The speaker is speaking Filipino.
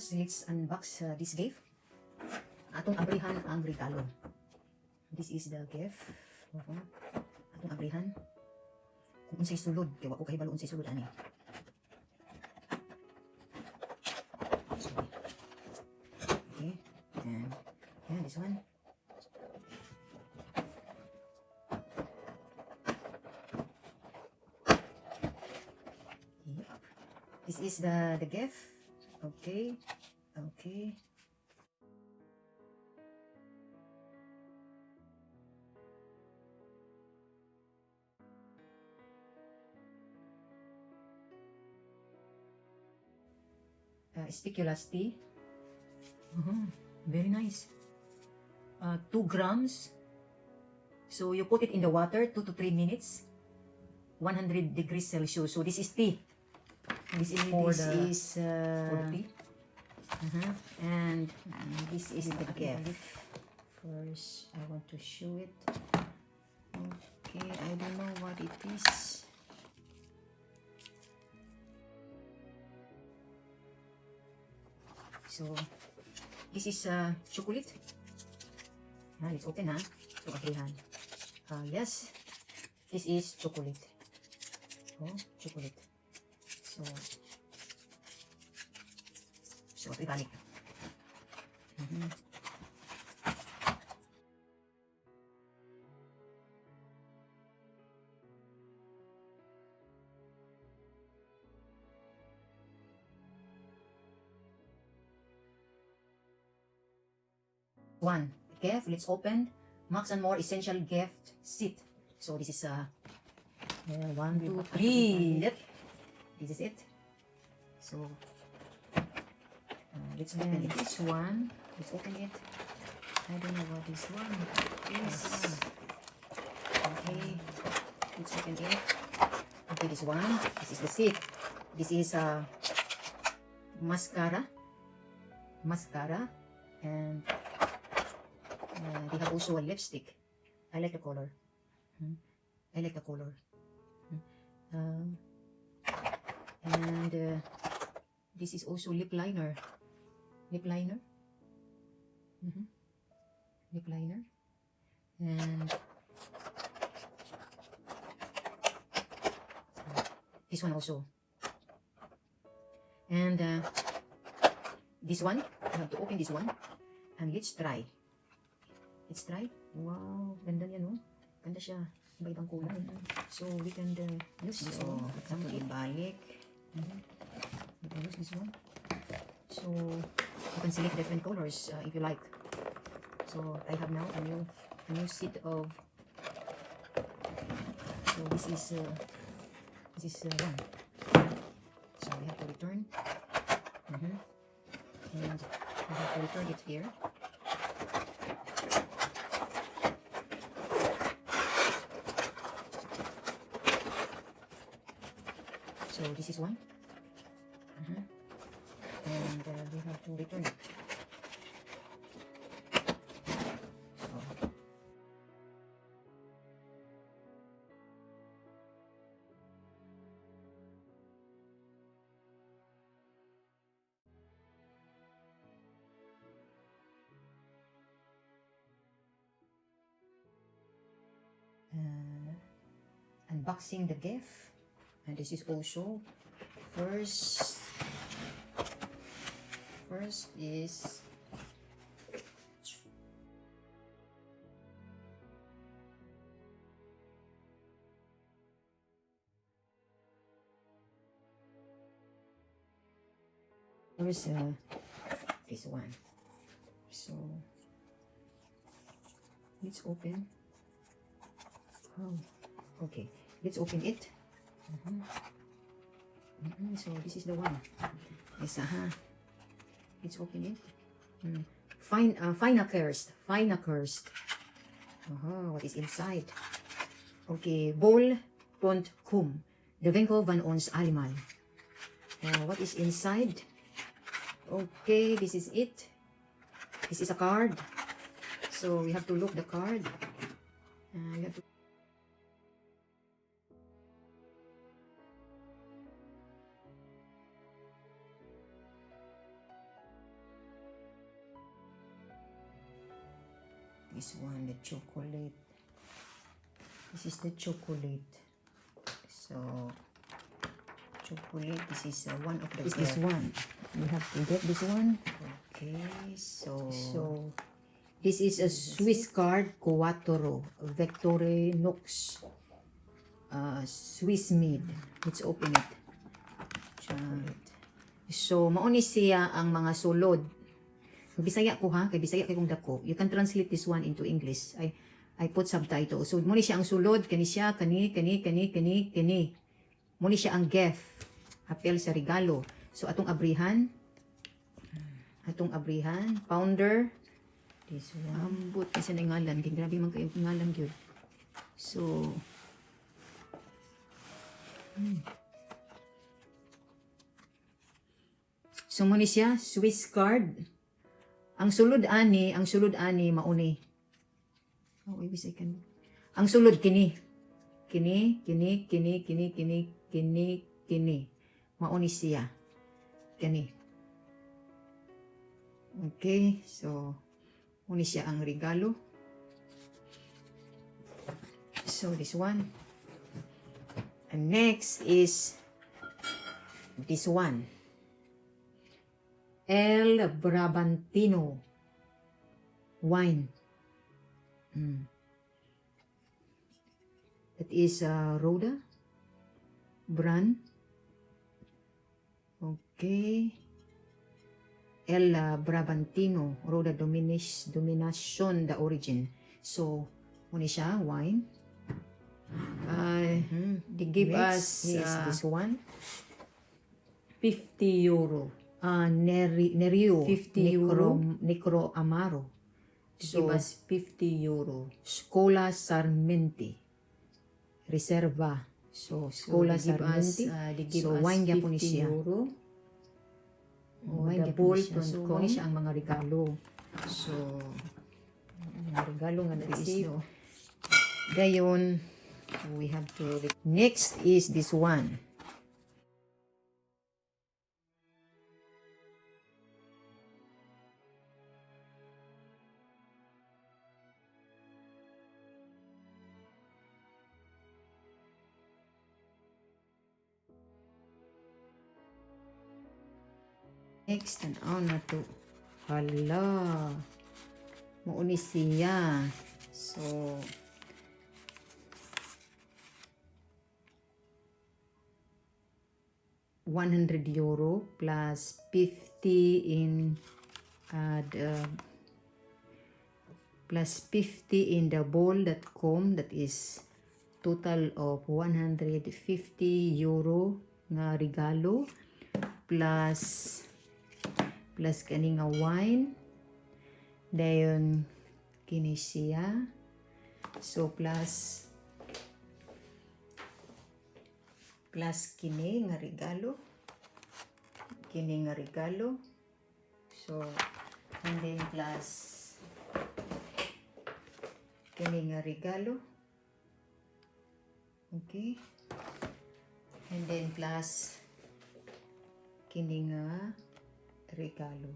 First, let's unbox this gift. Atong abrihan ang regalo. This is the gift. Atong abrihan. Kung unsay sulod, kaya wako kahibalo unsay sulod ani. Okay. And this one. This is the gift. Okay. Okay. Speculoos tea. Very nice. 2 grams. So you put it in the water 2 to 3 minutes. 100 degrees Celsius. So this is tea. This is for the tea. And this is the gift. First, I want to show it. Okay, I don't know what it is. So, this is chocolate. Let's open So, abrihan. Yes, this is chocolate. Oh, chocolate. So ibalik. One gift, let's open. Max and More Essential Gift Set. So this is 1, 2, 3. Yep. This is it. So let's open it. This one. Let's open it. I don't know what this one is. Okay. Let's open it. Okay, this one. This is the set. This is mascara. And they have also a lipstick. I like the color. I like the color. And this is also lip liner. Lip liner. Lip liner. And this one also. And this one, I have to open this one. And let's try. Let's try. Wow, ganda niya, no? Ganda siya. Iba-ibang kulay. So, we can use this one. For example, ibalik. We can use this one. So, you can select different colors if you like. So, I have now a new set of. So, this is one. So, we have to return. And we have to return it here. So this is one. And we have to return it. Unboxing the gift. And this is also first is this one. So let's open. Oh, okay, let's open it. So this is the one. Yes, let's open it. Fina cursed. What is inside? Okay, bol.com. De winkel van ons allemaal. What is inside? Okay, this is it. This is a card. So we have to look the card. We have to. this one, the chocolate. This is the chocolate. So, chocolate, this is one of the Is this one? You have to get this one. Okay, so This is a Swiss card Quattro Victorinox Swiss made. Let's open it. So mauni siya ang mga sulod. Bisaya ko ha, kay Bisaya kay kung dako. You can translate this one into English. I put subtitle. So muni siya ang sulod, kani siya, kani. Muni siya ang gift. Apel sa regalo. So atong abrihan, pounder. This one. Ambot kasi na ngalan. Grabe man kayo ngalan gyud. So, so muna siya, Swiss card. Ang sulod ani mauni. Oh, wait a second. Ang sulod kini. Kini. Mauni siya. Kani. Okay, so muna siya ang regalo. So this one. And next is this one. El Brabantino wine. That is Rhoda brand. Okay. El Brabantino Rhoda Domination the origin. So, muna siya wine. They give us this one. 50 euro. Nerio. 50 euro. Necro Amaro. So, give us 50 euro. Scola Sarmenti. Reserva. So, Scola Sarmenti. So, wine niya po ni siya. Wine niya po ni siya. So, kung siya ang mga regalo. So, mga regalo nga na-receive. Gayon, we have to... Next is this one. Next, and na to. Hala. Mauni siya. So, €100 plus 50 in plus 50 in the ball.com, that is total of €150 nga regalo plus kani nga wine dayon kini siya. So plus kini nga regalo, so and then plus kini nga regalo, okay, and then plus kini nga regalo.